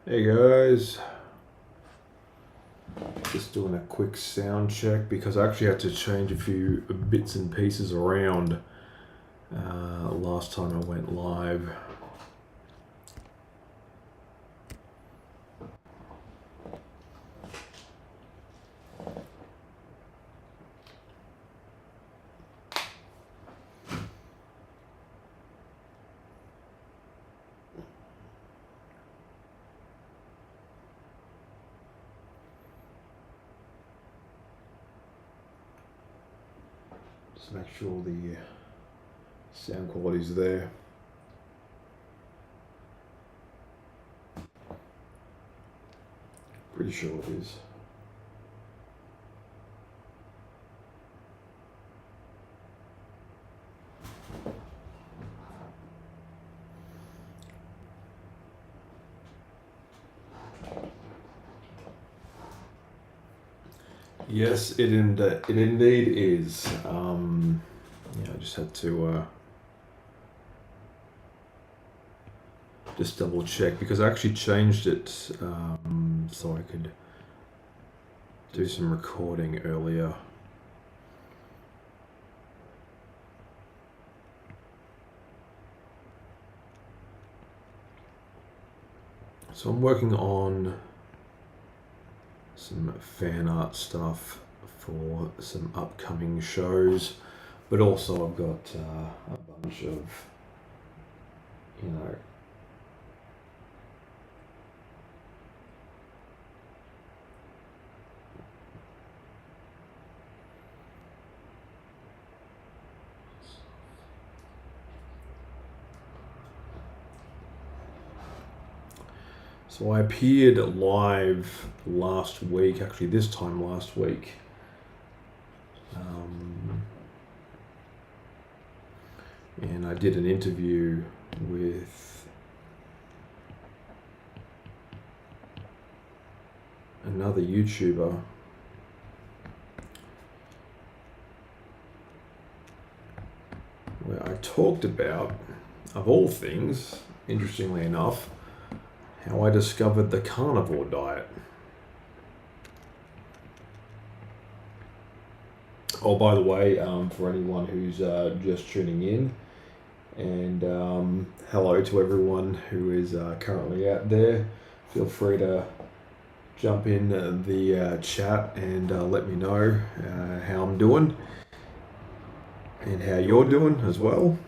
Hey guys, just doing a quick sound check because I actually had to change a few bits and pieces around last time I went live. Just make sure the sound quality's there. Pretty sure it is. Yes, it indeed is. Yeah, I just had to just double check because I actually changed it so I could do some recording earlier. So I'm working on some fan art stuff for some upcoming shows, but also I've got a bunch of, you know, so I appeared live last week, actually this time last week. And I did an interview with another YouTuber where I talked about, of all things, interestingly enough, how I discovered the carnivore diet. Oh, by the way, for anyone who's just tuning in, and hello to everyone who is currently out there. Feel free to jump in the chat and let me know how I'm doing and how you're doing as well.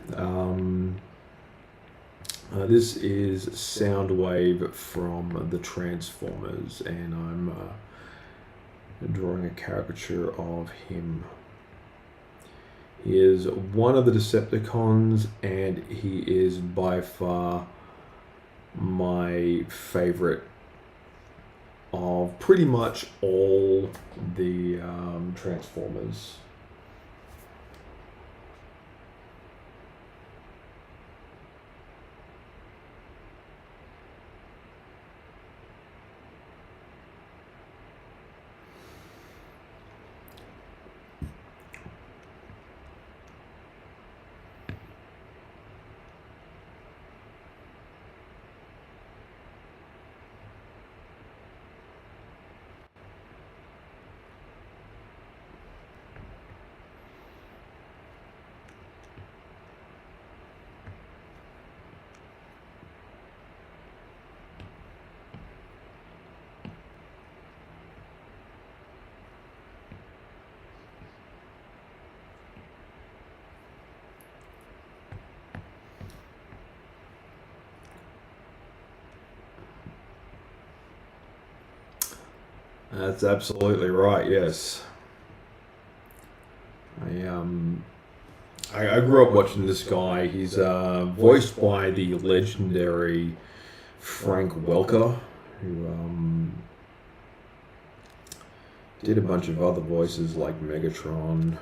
This is Soundwave from the Transformers, and I'm drawing a caricature of him. He is one of the Decepticons, and he is by far my favorite of pretty much all the Transformers. That's absolutely right. Yes, I grew up watching this guy. He's voiced by the legendary Frank Welker, who did a bunch of other voices like Megatron.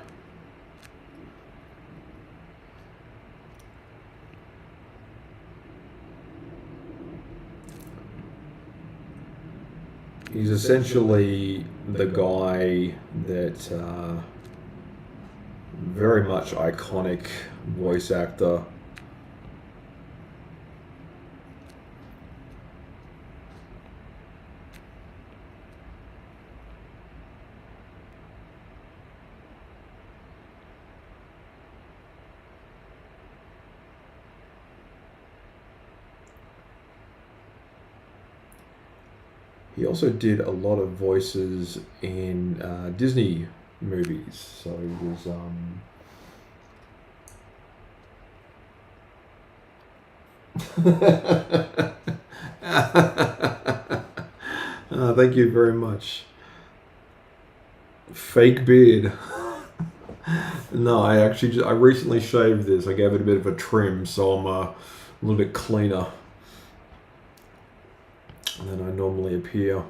He's essentially the guy that very much iconic voice actor. He also did a lot of voices in Disney movies. So he was. Thank you very much. Fake beard. No, I recently shaved this. I gave it a bit of a trim, so I'm a little bit cleaner than I normally appear.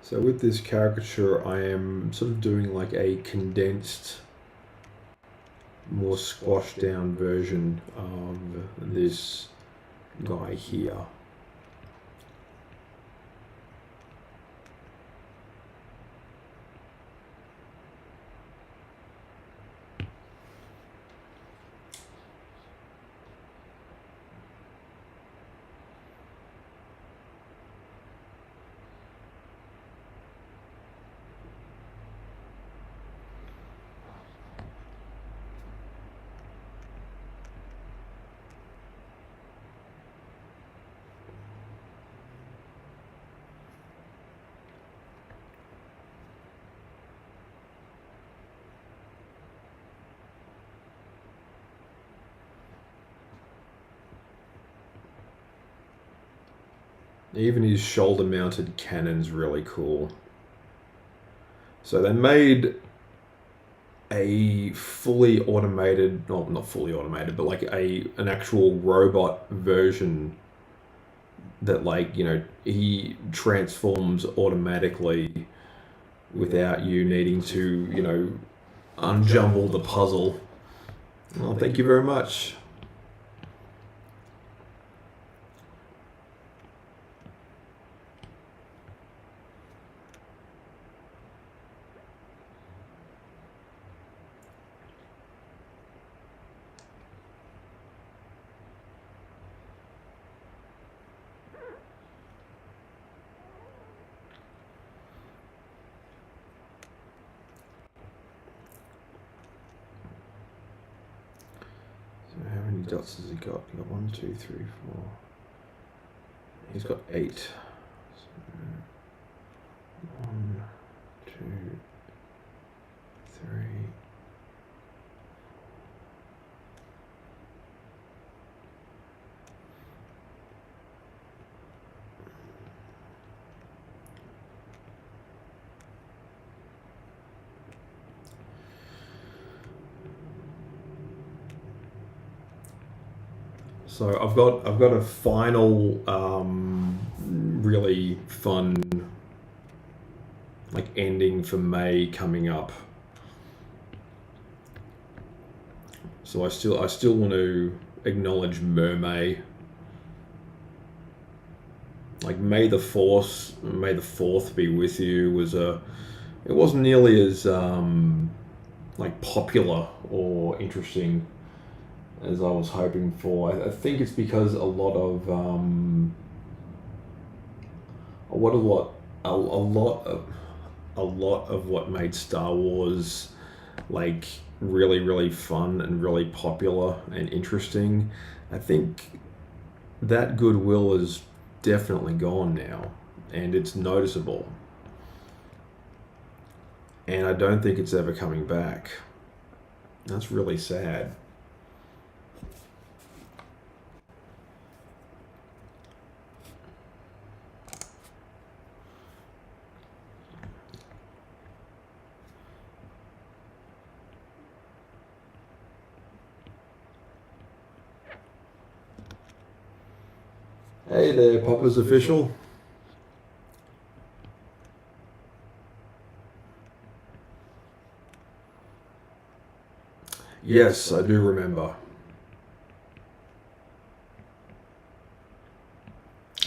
So with this caricature, I am sort of doing like a condensed, more squashed down version of this guy here. Even his shoulder mounted cannon's really cool. So they made a fully automated, not fully automated, but like an actual robot version that, like, he transforms automatically without you needing to, unjumble the puzzle. Well, thank you very much. How many dots has he got? He got 1, 2, 3, 4. He's got 8. So 1, 2, 3. So I've got a final really fun like ending for May coming up. So I still want to acknowledge Mermay. Like May the Fourth be with you was it wasn't nearly as like popular or interesting as I was hoping for. I think it's because a lot of what made Star Wars like really really fun and really popular and interesting, I think that goodwill is definitely gone now, and it's noticeable. And I don't think it's ever coming back. That's really sad. Hey there, Papa's Official. Yes, I do remember.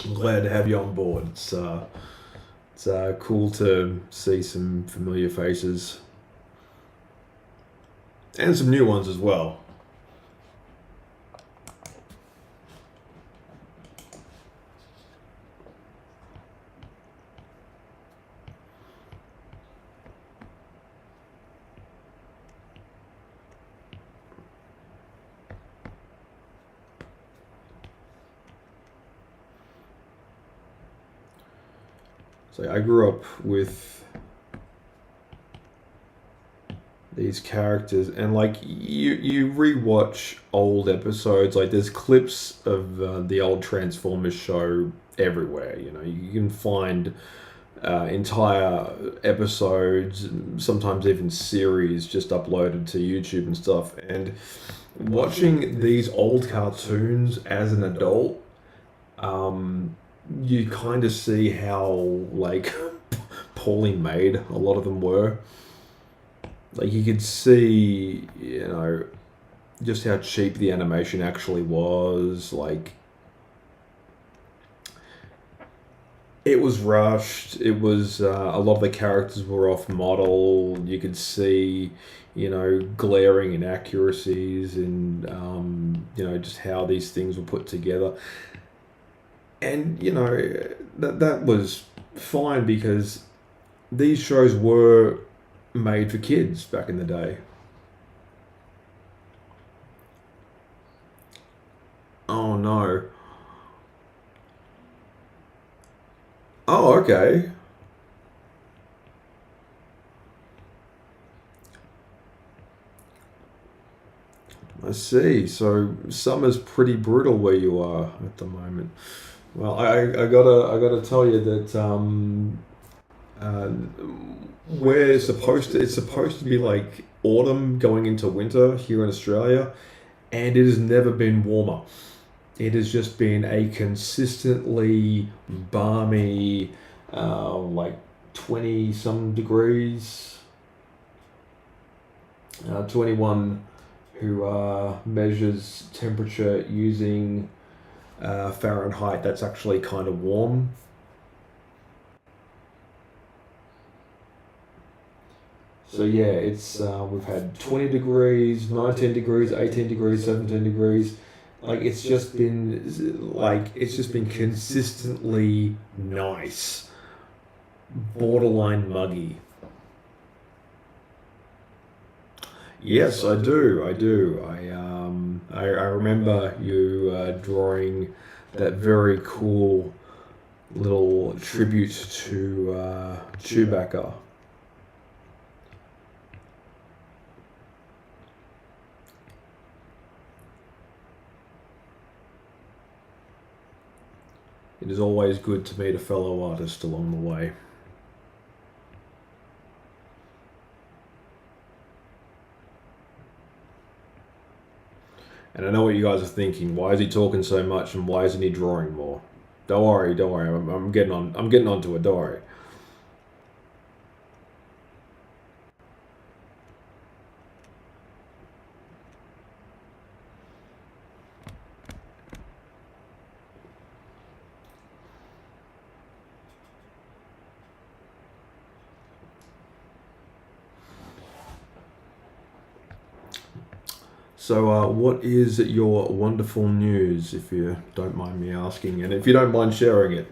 I'm glad to have you on board. It's It's cool to see some familiar faces and some new ones as well. So I grew up with these characters, and like you rewatch old episodes, like there's clips of the old Transformers show everywhere. You know, you can find entire episodes, sometimes even series, just uploaded to YouTube and stuff. And watching these old cartoons as an adult, you kind of see how like poorly made a lot of them were. Like you could see, you know, just how cheap the animation actually was. Like it was rushed. It was a lot of the characters were off model. You could see, you know, glaring inaccuracies and you know, just how these things were put together. And you know, that was fine because these shows were made for kids back in the day. Oh no. Oh, okay. I see. So summer's pretty brutal where you are at the moment. Well, I gotta tell you that uh, we're supposed to it's supposed to be like autumn going into winter here in Australia, and it has never been warmer. It has just been a consistently balmy, like 20 some degrees, 21 who measures temperature using Fahrenheit. That's actually kind of warm. So yeah, it's we've had 20 degrees, 19 degrees, 18 degrees, 17 degrees. Like it's just been consistently nice, borderline muggy. Yes, I do. I do. I remember you drawing that very cool little tribute to Chewbacca. It is always good to meet a fellow artist along the way. And I know what you guys are thinking. Why is he talking so much, and why isn't he drawing more? Don't worry, don't worry. I'm getting on. I'm getting onto it. Don't worry. So, what is your wonderful news, if you don't mind me asking, and if you don't mind sharing it?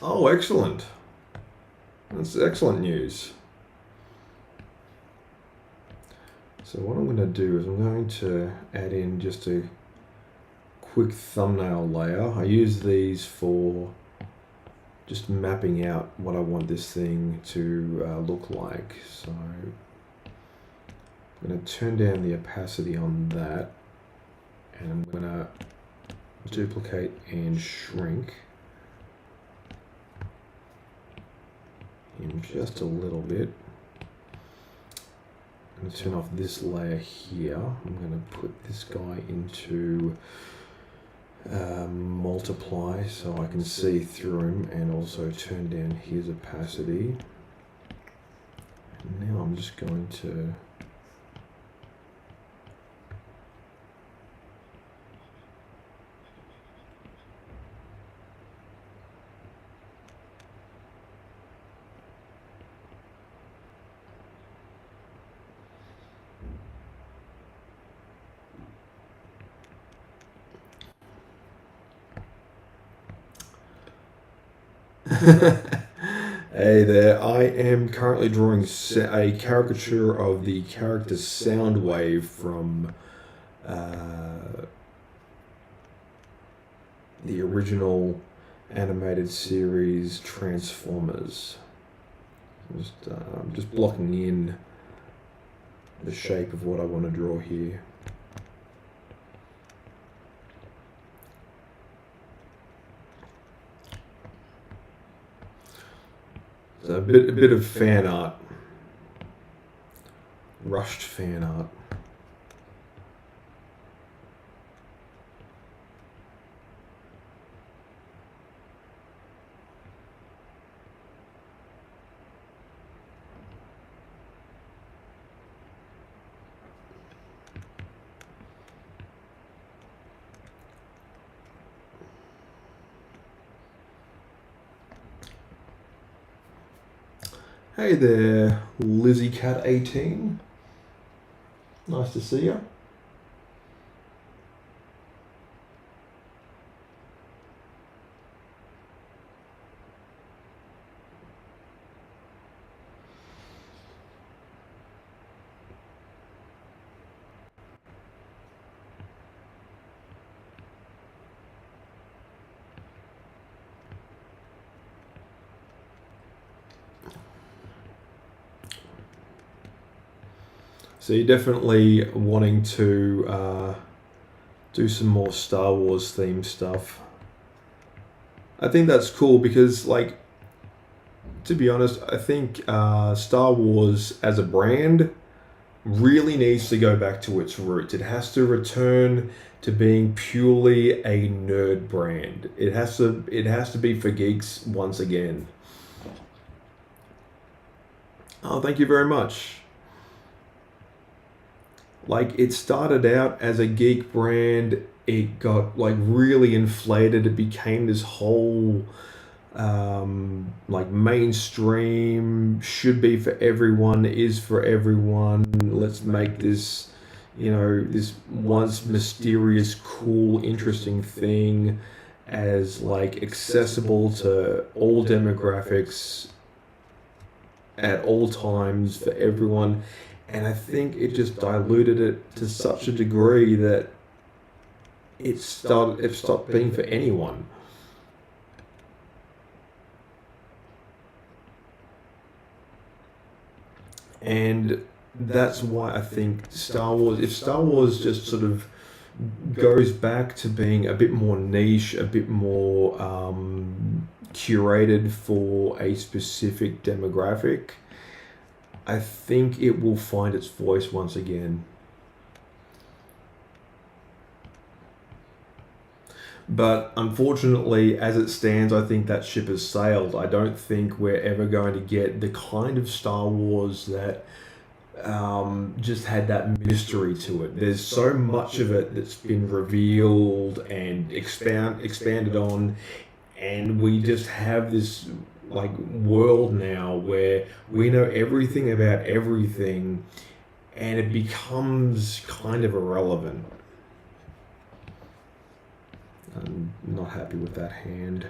Oh, excellent. That's excellent news. So, what I'm going to do is I'm going to add in just a quick thumbnail layer. I use these for just mapping out what I want this thing to look like. So I'm going to turn down the opacity on that, and I'm going to duplicate and shrink him just a little bit. I'm going to turn off this layer here. I'm going to put this guy into multiply so I can see through him, and also turn down his opacity. And now I'm just going to Hey there, I am currently drawing a caricature of the character Soundwave from the original animated series Transformers. I'm just blocking in the shape of what I want to draw here. So a bit of fan art, rushed fan art. Hey there, Lizzie Cat 18. Nice to see you. So you're definitely wanting to do some more Star Wars themed stuff. I think that's cool because, like, to be honest, I think Star Wars as a brand really needs to go back to its roots. It has to return to being purely a nerd brand. It has to be for geeks once again. Oh, thank you very much. Like, it started out as a geek brand, it got like really inflated, it became this whole like mainstream, should be for everyone, is for everyone, let's make this, you know, this once mysterious, cool, interesting thing as like accessible to all demographics at all times for everyone. And I think it just diluted it to such a degree that it stopped being for anyone. And that's why I think Star Wars, if Star Wars just sort of goes back to being a bit more niche, a bit more curated for a specific demographic, I think it will find its voice once again. But unfortunately, as it stands, I think that ship has sailed. I don't think we're ever going to get the kind of Star Wars that just had that mystery to it. There's so much of it that's been revealed and expanded on, and we just have this like world now where we know everything about everything, and it becomes kind of irrelevant. I'm not happy with that hand.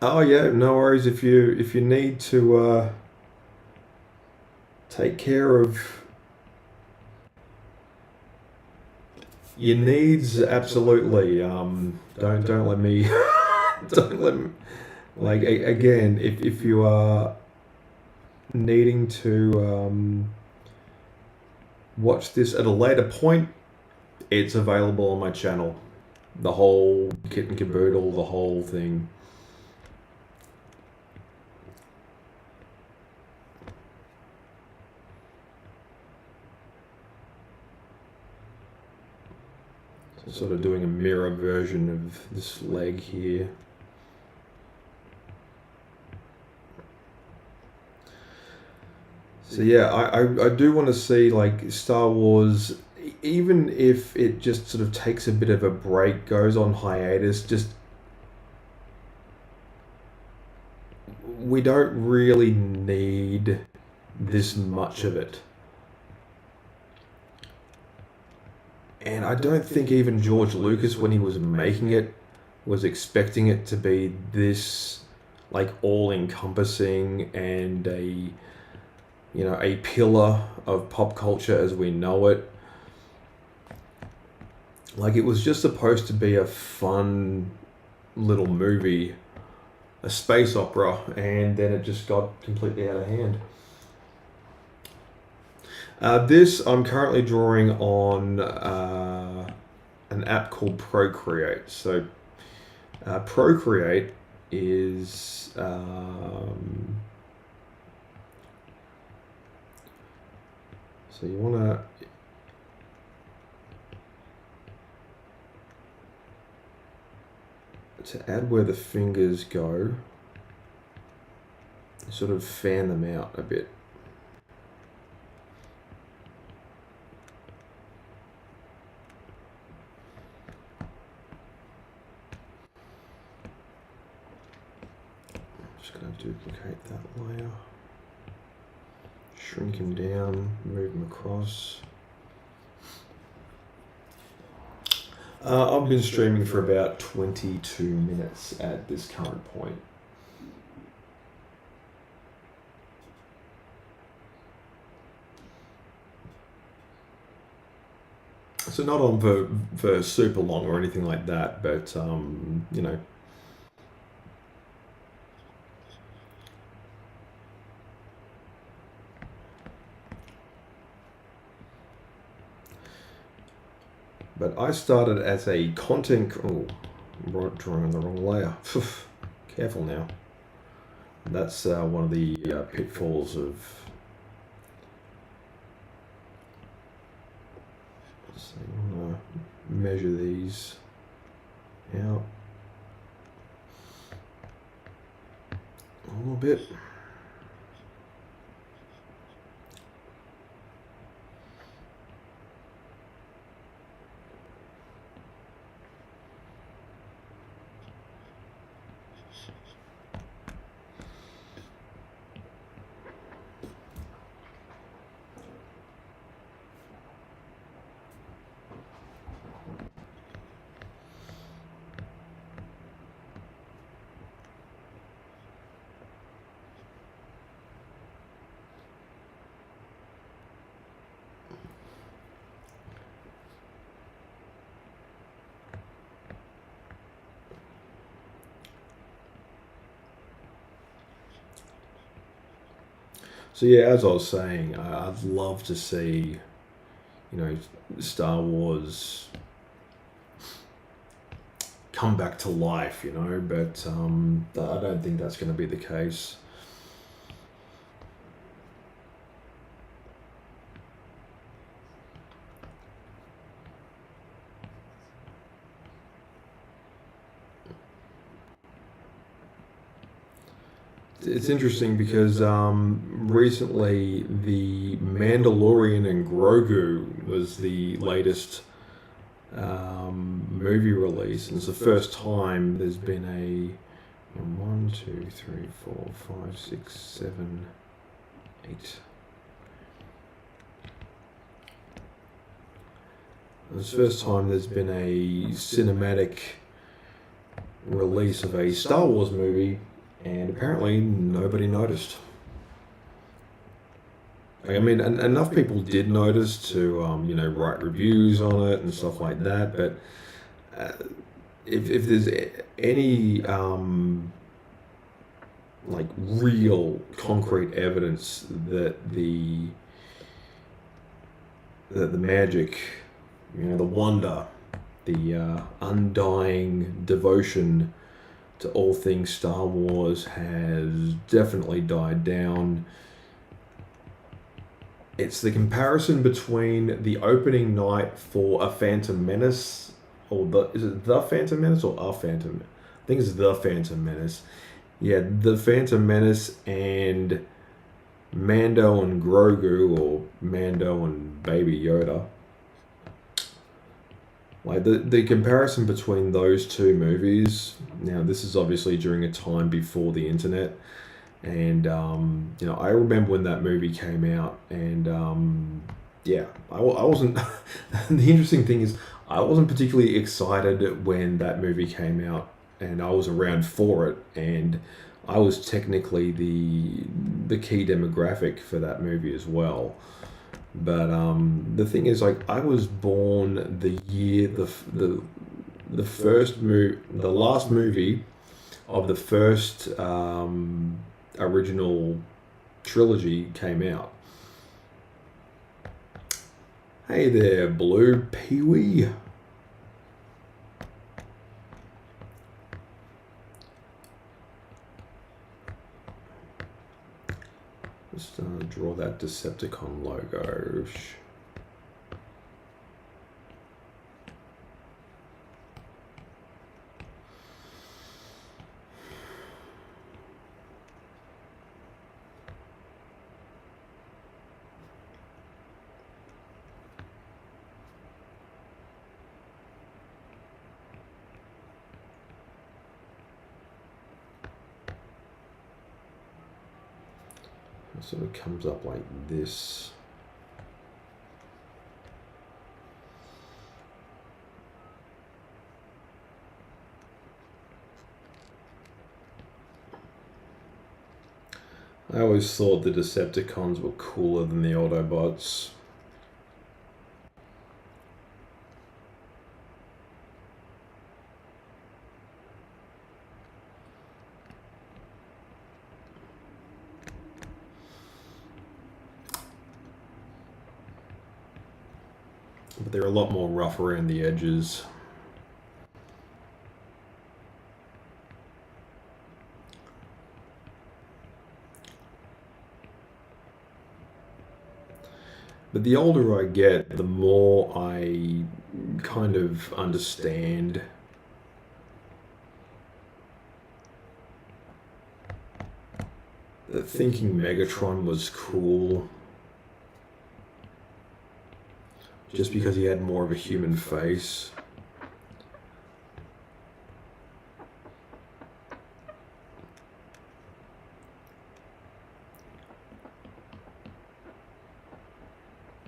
Oh yeah, no worries. If you need to take care of your needs, absolutely. Don't let me don't let me, like again. If you are needing to watch this at a later point, it's available on my channel. The whole kit and caboodle, the whole thing. So sort of doing a mirror version of this leg here. So yeah, I do want to see like Star Wars, even if it just sort of takes a bit of a break, goes on hiatus, just we don't really need this much of it. And I don't think even George Lucas, when he was making it, was expecting it to be this like all-encompassing and a pillar of pop culture as we know it. Like, it was just supposed to be a fun little movie, a space opera, and then it just got completely out of hand. This I'm currently drawing on an app called Procreate. So Procreate is so you want to add where the fingers go, sort of fan them out a bit. Just going to duplicate that layer, shrink him down, move him across. I've been streaming for about 22 minutes at this current point. So not on for super long or anything like that, but But I started as a content. Oh, I'm drawing on the wrong layer. Careful now. That's one of the pitfalls of. So you want to measure these out a little bit. So yeah, as I was saying, I'd love to see, Star Wars come back to life, but I don't think that's going to be the case. It's interesting because recently the Mandalorian and Grogu was the latest movie release, and it's the first time there's been a 1, 2, 3, 4, 5, 6, 7, 8. It's the first time there's been a cinematic release of a Star Wars movie, and apparently nobody noticed. I mean, enough people did notice to, write reviews on it and stuff like that. But if there's any like real concrete evidence that the magic, the wonder, the undying devotion to all things Star Wars has definitely died down. It's the comparison between the opening night for A Phantom Menace, is it The Phantom Menace or A Phantom? I think it's The Phantom Menace. Yeah, The Phantom Menace and Mando and Grogu, or Mando and Baby Yoda. Like the comparison between those two movies. Now, this is obviously during a time before the internet, and I remember when that movie came out, and yeah, I wasn't. The interesting thing is, I wasn't particularly excited when that movie came out, and I was around for it, and I was technically the key demographic for that movie as well. But the thing is, like, I was born the year the first movie, the last movie of the first original trilogy came out. Hey there, Blue Peewee. Just draw that Decepticon logo. So it comes up like this. I always thought the Decepticons were cooler than the Autobots. But they're a lot more rough around the edges. But the older I get, the more I kind of understand that thinking Megatron was cool just because he had more of a human face.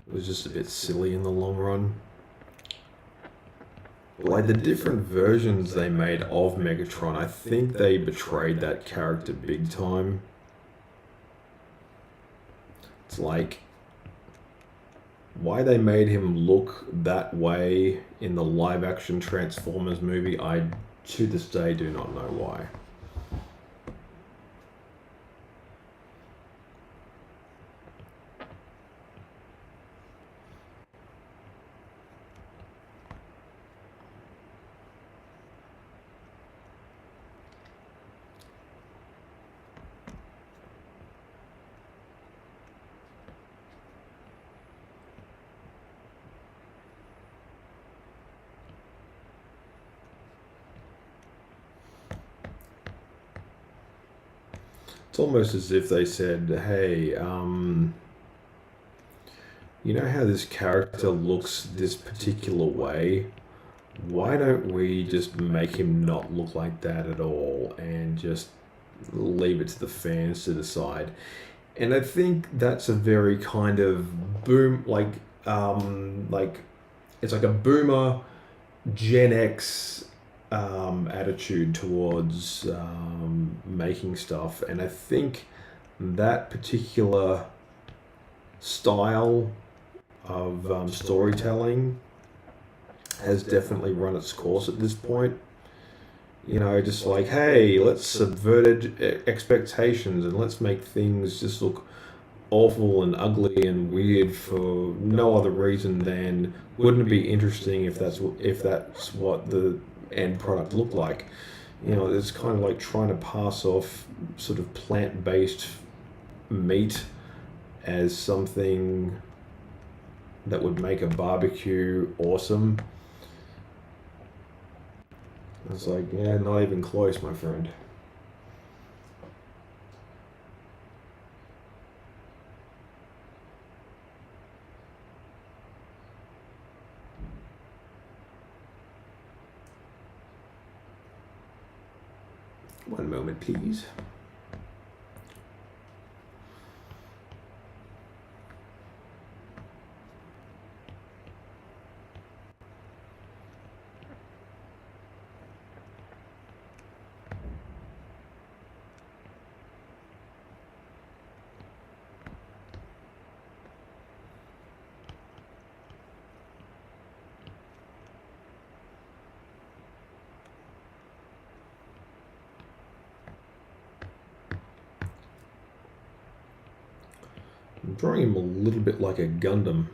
It was just a bit silly in the long run. Like the different versions they made of Megatron, I think they betrayed that character big time. It's like, why they made him look that way in the live action Transformers movie, I to this day do not know why. It's almost as if they said, hey, you know how this character looks this particular way? Why don't we just make him not look like that at all and just leave it to the fans to decide? And I think that's a very kind of boom, like it's like a boomer Gen X attitude towards making stuff, and I think that particular style of storytelling has definitely run its course at this point. just like, hey, let's subvert expectations and let's make things just look awful and ugly and weird for no other reason than wouldn't it be interesting if that's what the end product looked like. It's kind of like trying to pass off sort of plant-based meat as something that would make a barbecue awesome. It's like, yeah, not even close, my friend. One moment, please. I'm drawing him a little bit like a Gundam.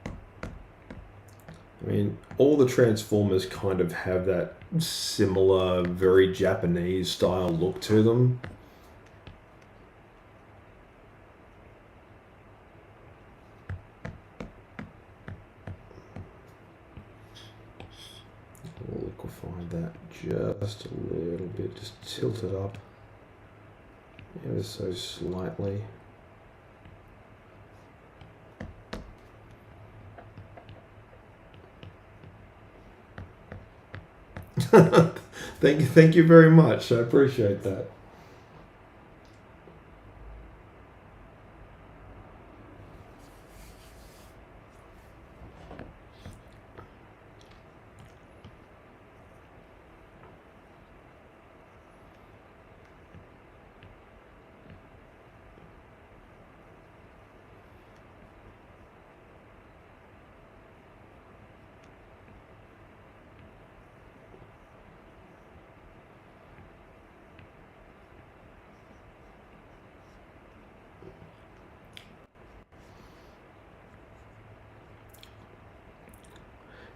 I mean, all the Transformers kind of have that similar, very Japanese style look to them. We'll liquefy that just a little bit, just tilt it up ever so slightly. Thank you very much. I appreciate that.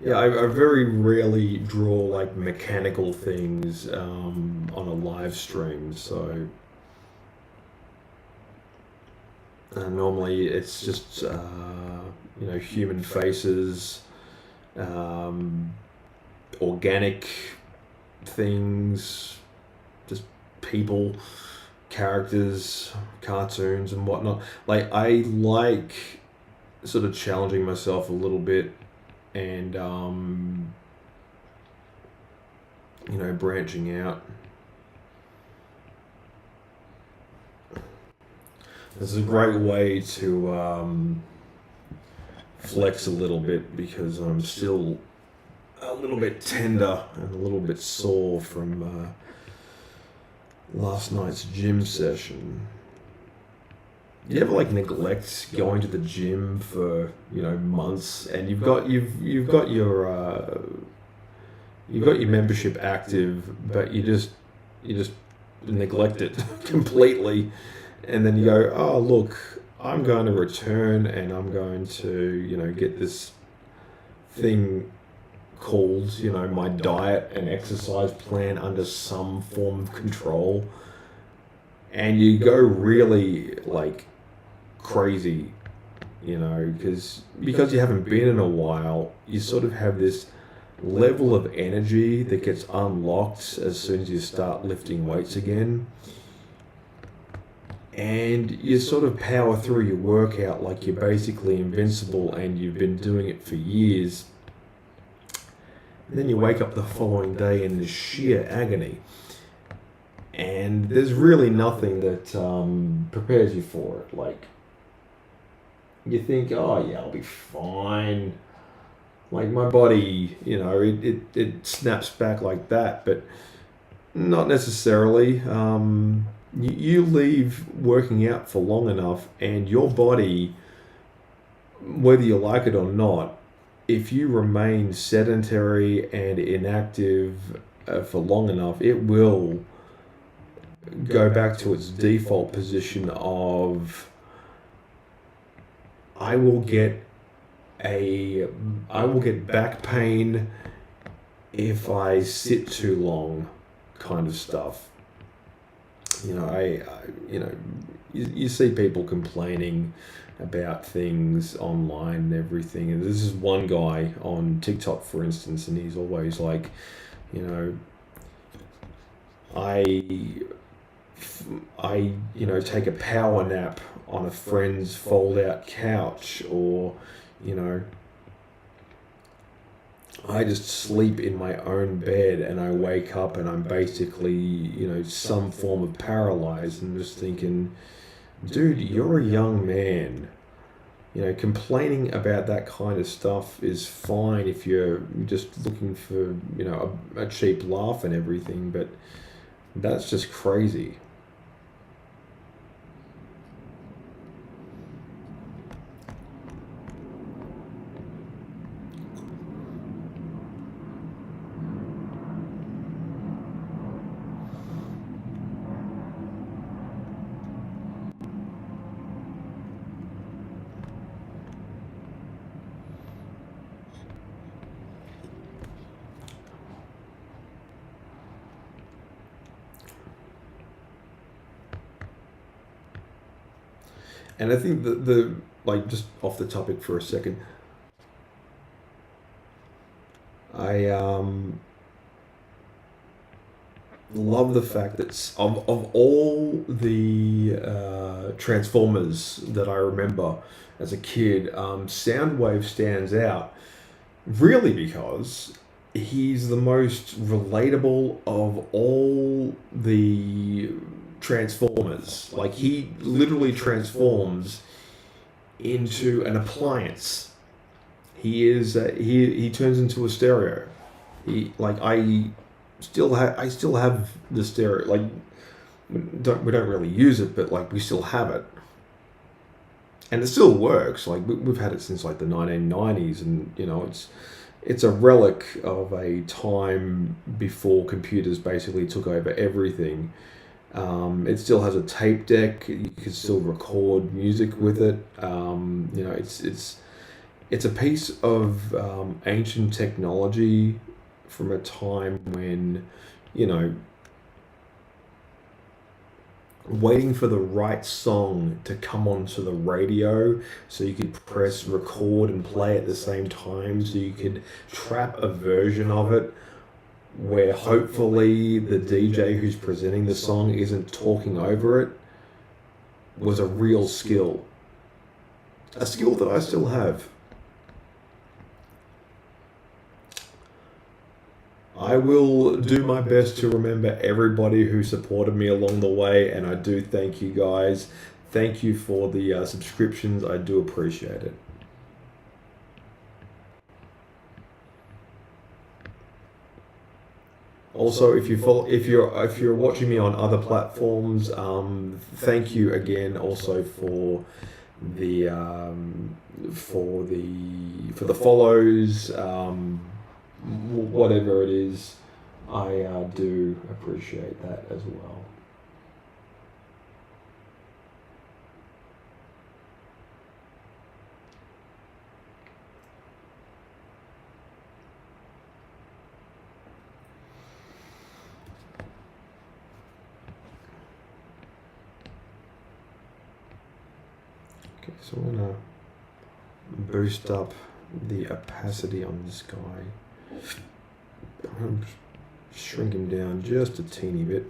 Yeah, I very rarely draw like mechanical things on a live stream. So normally it's just human faces, um, organic things, just people, characters, cartoons, and whatnot. Like I like sort of challenging myself a little bit and branching out. This is a great way to flex a little bit because I'm still a little bit tender and a little bit sore from last night's gym session. You ever like neglect going to the gym for months, and you've got your membership active, but you just neglect it completely, and then you go, oh look, I'm going to return, and I'm going to get this thing called my diet and exercise plan under some form of control, and you go really like crazy, because you haven't been in a while. You sort of have this level of energy that gets unlocked as soon as you start lifting weights again, and you sort of power through your workout like you're basically invincible and you've been doing it for years. And then you wake up the following day in this sheer agony, and there's really nothing that prepares you for it. Like, you think, oh yeah, I'll be fine. Like my body, it snaps back like that, but not necessarily. You leave working out for long enough, and your body, whether you like it or not, if you remain sedentary and inactive for long enough, it will go back to its default position of I will get back pain if I sit too long, kind of stuff. You see people complaining about things online and everything. And this is one guy on TikTok, for instance, and he's always like, you know, take a power nap on a friend's fold-out couch, or, I just sleep in my own bed and I wake up and I'm basically, some form of paralyzed. And just thinking, dude, you're a young man. Complaining about that kind of stuff is fine if you're just looking for, a cheap laugh and everything, but that's just crazy. And I think just off the topic for a second, I love the fact that of all the Transformers that I remember as a kid, Soundwave stands out really because he's the most relatable of all the Transformers. Like, he literally transforms into an appliance. He turns into a stereo. I still have the stereo. Like, we don't really use it, but like, we still have it, and it still works. Like, we've had it since like the 1990s, and it's a relic of a time before computers basically took over everything. It still has a tape deck. You can still record music with it. It's a piece of ancient technology from a time when, waiting for the right song to come onto the radio so you could press record and play at the same time, so you could trap a version of it where hopefully the DJ who's presenting the song isn't talking over it, was a real skill. A skill that I still have. I will do my best to remember everybody who supported me along the way, and I do thank you guys. Thank you for the subscriptions. I do appreciate it. Also, if you're watching me on other platforms, thank you again also for the follows, whatever it is. I do appreciate that as well. Okay, so I'm gonna boost up the opacity on this guy. I'm gonna shrink him down just a teeny bit.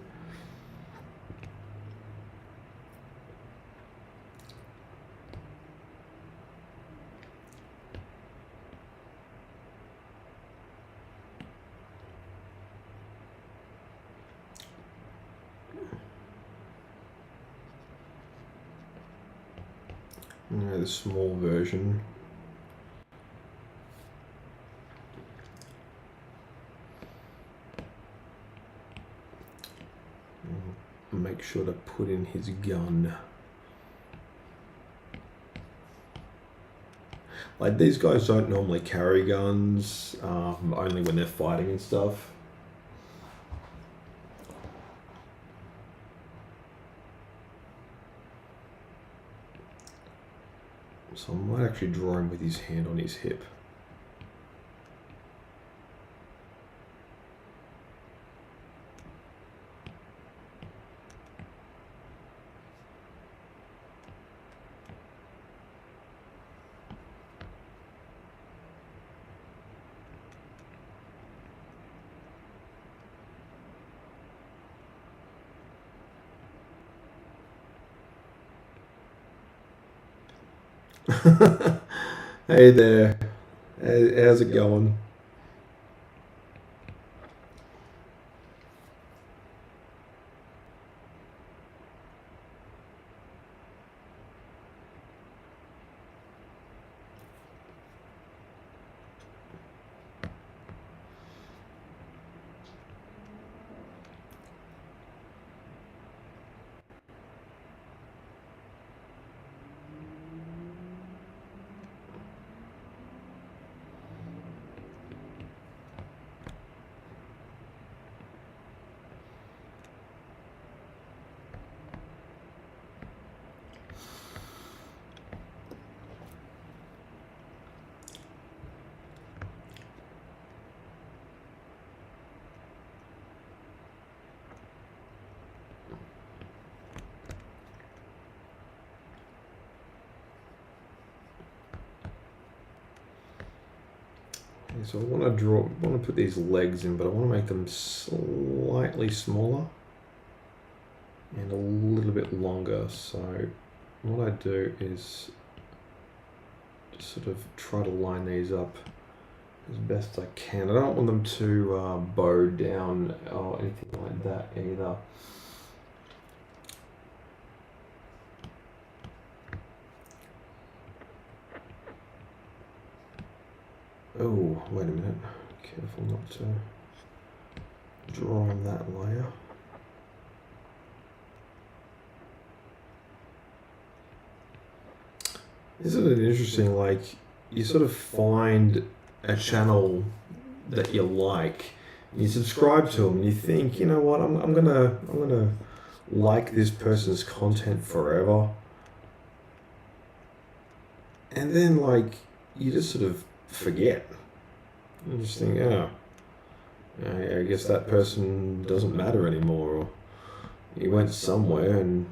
The small version. Make sure to put in his gun. Like these guys don't normally carry guns, only when they're fighting and stuff. So I might actually draw him with his hand on his hip. Hey there. How's it going? So I want to put these legs in, but I want to make them slightly smaller and a little bit longer. So what I do is sort of try to line these up as best I can. I don't want them to bow down or anything like that either. Oh, wait a minute. Careful not to draw on that layer. Isn't it interesting, like, you sort of find a channel that you like, you subscribe to them, and you think, you know what, I'm gonna like this person's content forever. And then, like, you just sort of forget. You just think, oh, I guess that person doesn't matter anymore, or he went somewhere. And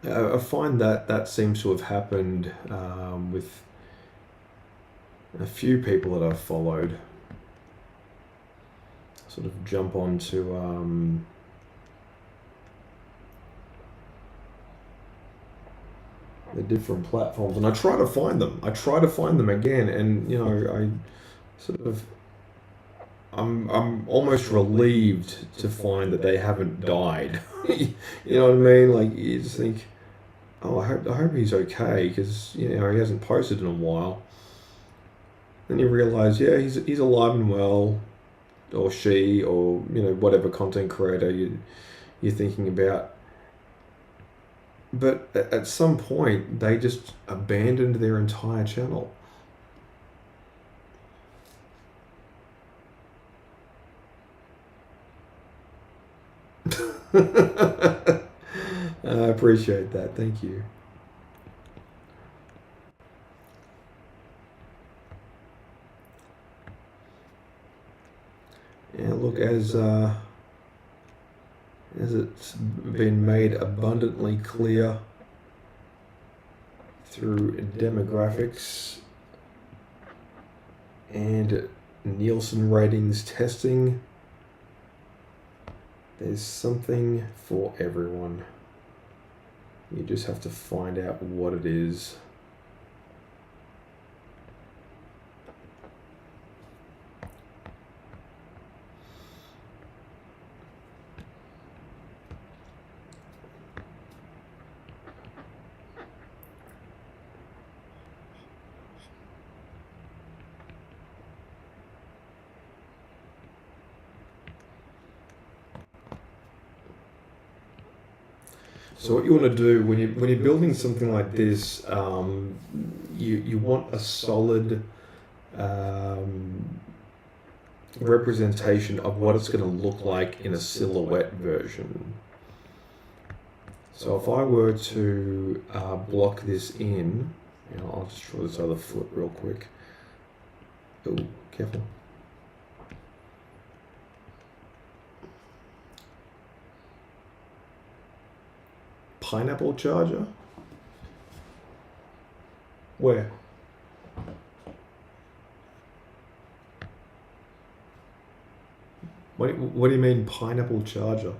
I find that seems to have happened with a few people that I've followed. Sort of jump onto the different platforms, and I try to find them. I try to find them again, and you know, I sort of I'm almost relieved to find that they haven't died. You know what I mean? Like you just think, oh, I hope he's okay, because you know he hasn't posted in a while. Then you realize, yeah, he's alive and well, or she, or you know whatever content creator you're thinking about. But at some point, they just abandoned their entire channel. I appreciate that. Thank you. Yeah, look, as it's been made abundantly clear through demographics and Nielsen ratings testing, there's something for everyone. You just have to find out what it is. So what you want to do when you're building something like this, you want a solid representation of what it's going to look like in a silhouette version. So if I were to block this in, I'll just draw this other foot real quick. Oh, careful. Pineapple charger? Where? What do you mean pineapple charger?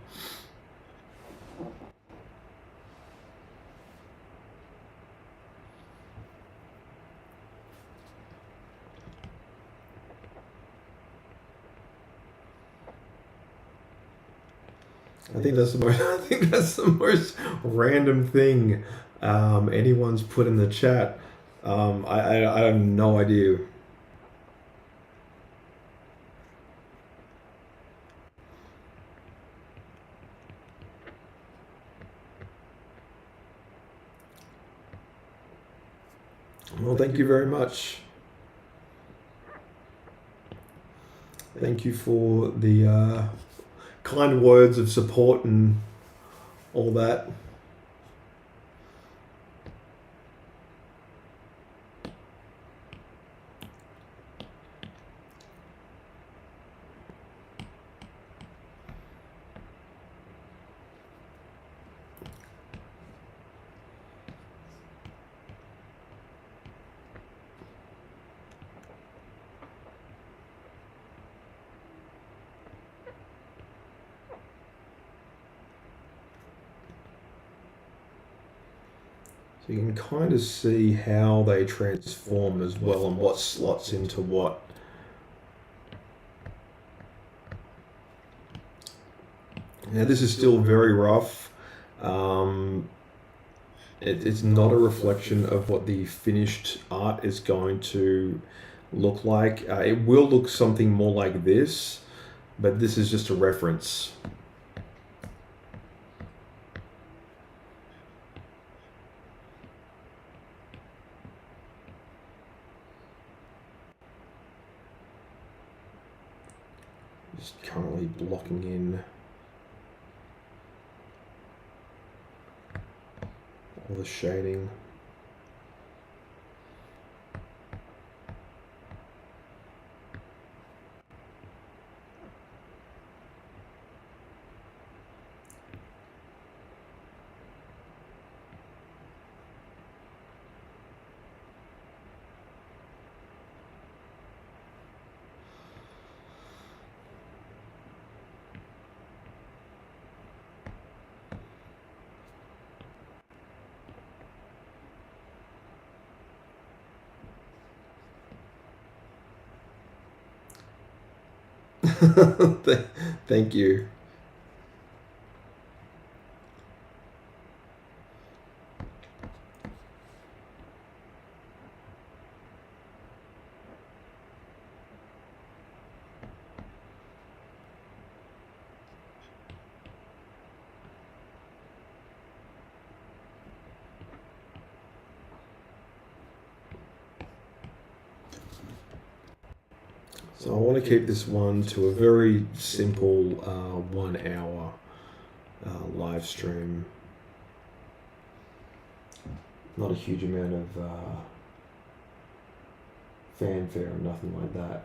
I think that's the most random thing anyone's put in the chat. I have no idea. Well, thank you very much. Thank you for the kind words of support and all that. So you can kind of see how they transform as well and what slots into what. Now this is still very rough. It's not a reflection of what the finished art is going to look like. It will look something more like this, but this is just a reference. Just currently blocking in all the shading. Thank you. So I want to keep this one to a very simple 1 hour live stream. Not a huge amount of fanfare or nothing like that.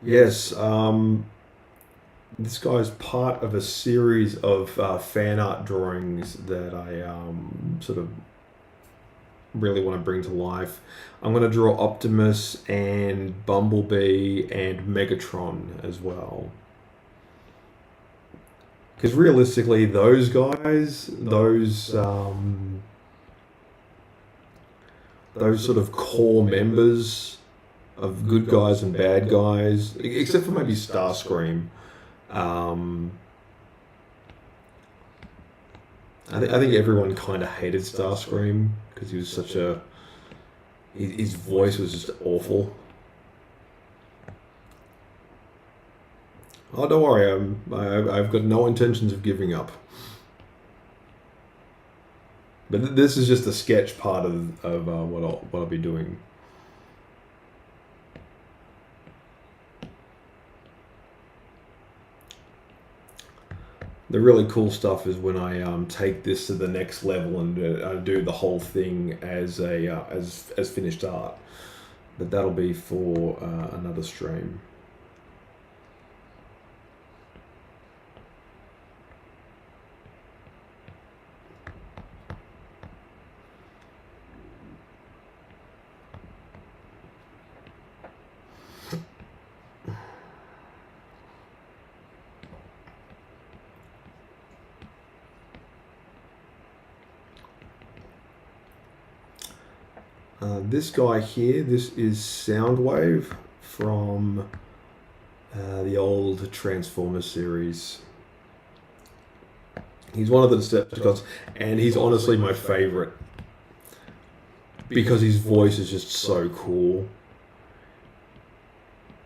Yes, this guy's part of a series of fan art drawings that I sort of really want to bring to life. I'm going to draw Optimus and Bumblebee and Megatron as well. Because realistically, those guys, those sort of core members of good guys and bad guys, except for maybe Starscream. I think everyone kind of hated Starscream because he was such a. His voice was just awful. Oh, don't worry, I've got no intentions of giving up. But this is just a sketch part of what I'll be doing. The really cool stuff is when I take this to the next level and I do the whole thing as a as finished art. But that'll be for another stream. This guy here, this is Soundwave from the old Transformers series. He's one of the Decepticons, and he's honestly my favorite because his voice is just so cool.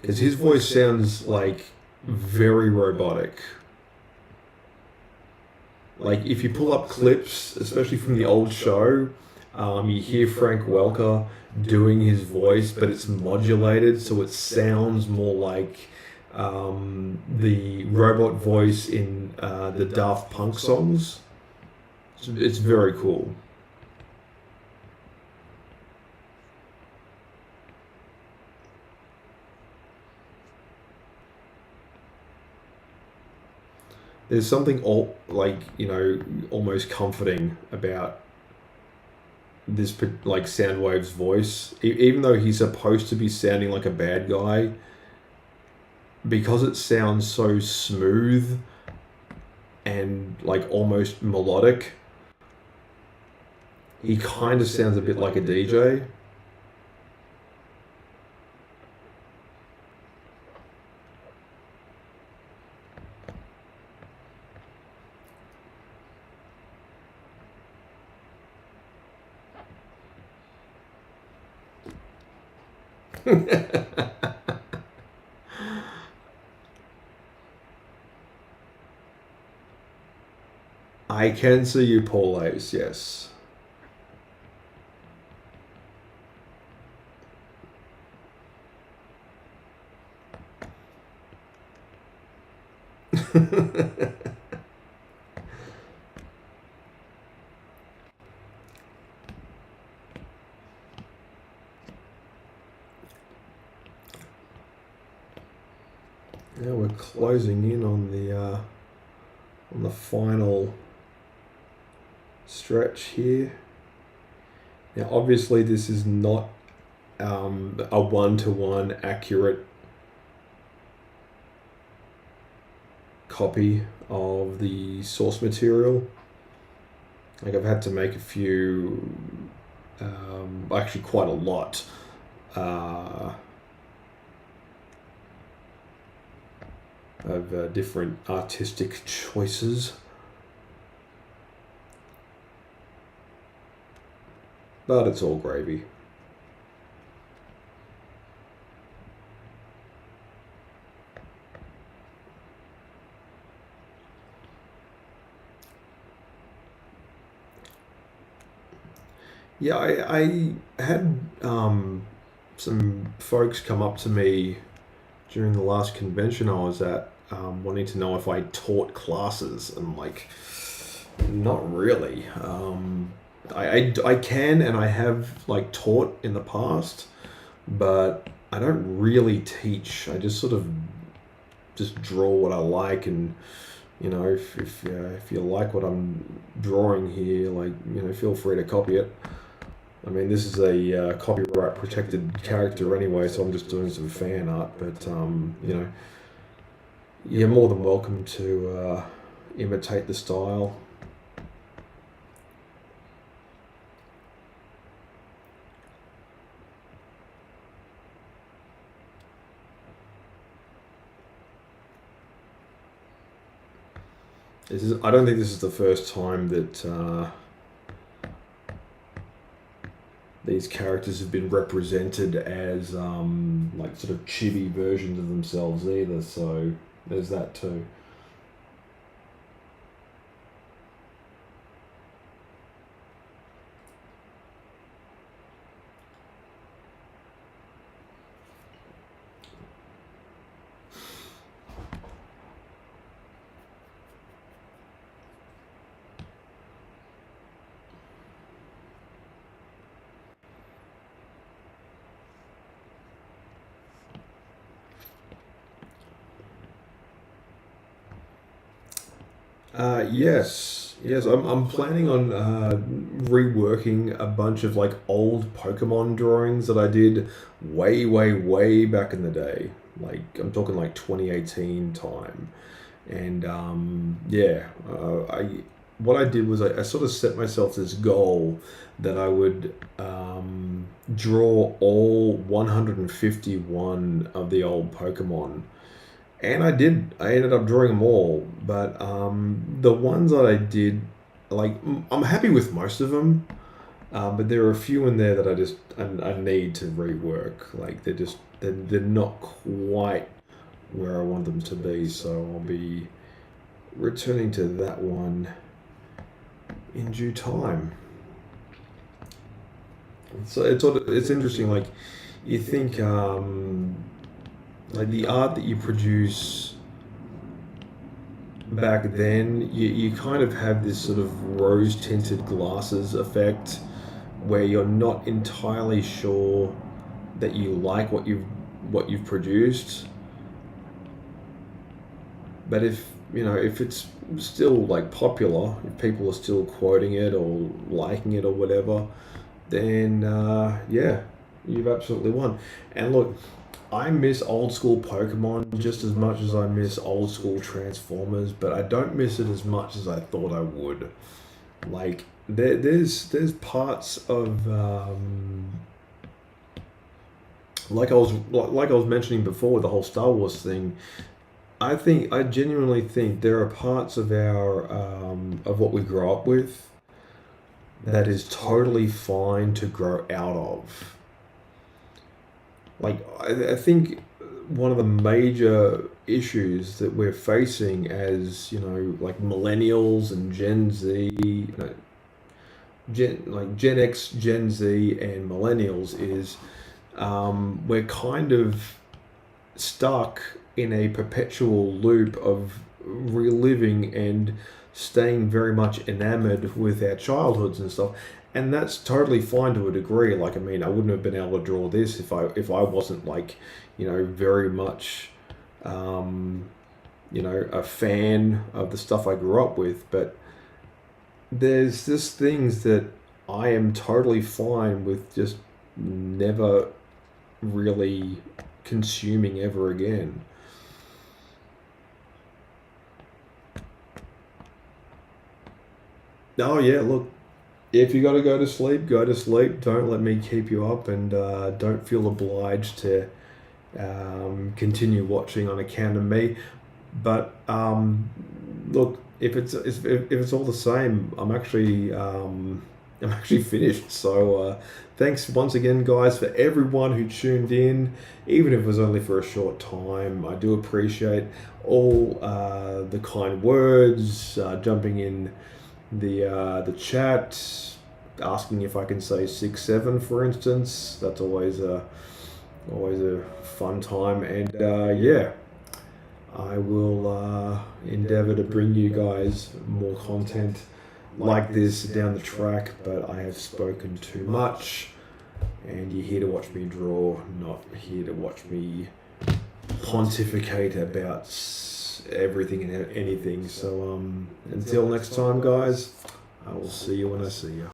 Because his voice sounds like very robotic. Like if you pull up clips, especially from the old show, you hear Frank Welker doing his voice, but it's modulated, so it sounds more like the robot voice in the Daft Punk songs. It's very cool. There's something almost comforting about this like Soundwave's voice, even though he's supposed to be sounding like a bad guy, because it sounds so smooth and like almost melodic. He kind of sounds a bit like a DJ. I can see you, Paul Ace, yes. Now we're closing in on the final stretch here. Now, obviously, this is not a one-to-one accurate copy of the source material. Like I've had to make a few, actually quite a lot. Of different artistic choices. But it's all gravy. Yeah, I had some folks come up to me during the last convention I was at, wanting to know if I taught classes, and I'm like, not really. I can, and I have like taught in the past, but I don't really teach. I just sort of just draw what I like, and if you like what I'm drawing here, like feel free to copy it. I mean, this is a copyright protected character anyway, so I'm just doing some fan art. But you're more than welcome to imitate the style. I don't think this is the first time that these characters have been represented as like sort of chibi versions of themselves either. So there's that too. Yes. I'm planning on reworking a bunch of like old Pokemon drawings that I did way back in the day. Like I'm talking like 2018 time, and I what I did was I sort of set myself this goal that I would draw all 151 of the old Pokemon, and I did. I ended up drawing them all, but the ones that I did, like, I'm happy with most of them. But there are a few in there that I need to rework. Like they're not quite where I want them to be. So I'll be returning to that one in due time. So it's interesting. Like you think like the art that you produce back then, you kind of have this sort of rose tinted glasses effect where you're not entirely sure that you like what you've produced. But if it's still like popular, if people are still quoting it or liking it or whatever, then yeah, you've absolutely won. And look, I miss old school Pokemon just as much as I miss old school Transformers, but I don't miss it as much as I thought I would. Like there's parts of like I was mentioning before with the whole Star Wars thing. I genuinely think there are parts of our of what we grow up with that is totally fine to grow out of. Like I think one of the major issues that we're facing as like millennials and Gen Z, Gen X, Gen Z, and millennials is we're kind of stuck in a perpetual loop of reliving and staying very much enamored with our childhoods and stuff. And that's totally fine to a degree. Like, I mean, I wouldn't have been able to draw this if I wasn't like, very much, um, a fan of the stuff I grew up with. But there's just things that I am totally fine with just never really consuming ever again. Oh yeah, look, if you got to go to sleep, go to sleep. Don't let me keep you up, and don't feel obliged to continue watching on account of me. But look, if it's all the same, I'm actually finished. So thanks once again, guys, for everyone who tuned in, even if it was only for a short time. I do appreciate all the kind words, jumping in the chat, asking if I can say 6-7, for instance. That's always a fun time, and yeah, I will endeavor to bring you guys more content like this down the track. But I have spoken too much, and you're here to watch me draw, not here to watch me pontificate about everything and anything. So until next time, guys, I will see you when I see you.